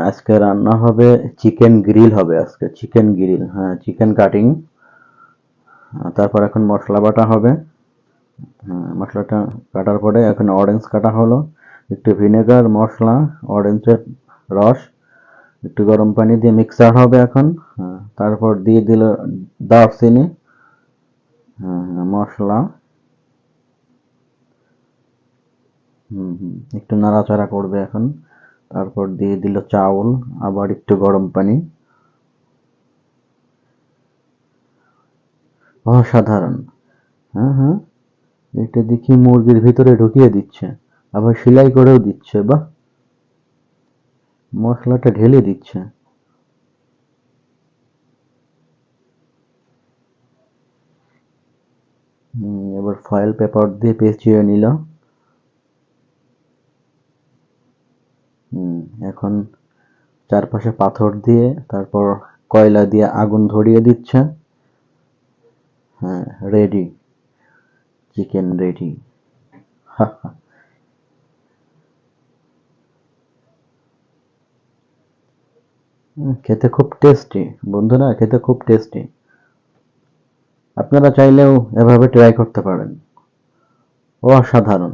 আজকে রান্না হবে চিকেন গ্রিল হবে আজকে চিকেন গ্রিল, হ্যাঁ চিকেন কাটিং। তারপর এখন মশলা বাটা হবে। মশলাটা কাটার পরে এখন অরেঞ্জ কাটা হলো, একটু ভিনেগার, মশলা, অরেঞ্জের রস, একটু গরম পানি দিয়ে মিক্সার হবে এখন। তারপর দিয়ে দিল দারচিনি, মশলা, একটু নাড়াচাড়া করবে এখন। তারপর দিয়ে দিল চাউল, আবার একটু গরম পানি। অসাধারণ। হ্যাঁ হ্যাঁ, এটা দেখি মুরগির ভিতরে ঢুকিয়ে দিচ্ছে, আবার সেলাই করেও দিচ্ছে, বাহ। মশলাটা ঢেলে দিচ্ছে। এবার ফয়েল পেপার দিয়ে পেঁচিয়ে নিল। এখন চারপাশে পাথর দিয়ে, তারপর কয়লা দিয়ে আগুন ধরিয়ে দিচ্ছে। হ্যাঁ, রেডি, চিকেন রেডি। খেতে খুব টেস্টি বন্ধুরা, খেতে খুব টেস্টি। আপনারা চাইলেও এভাবে ট্রাই করতে পারেন, অসাধারণ।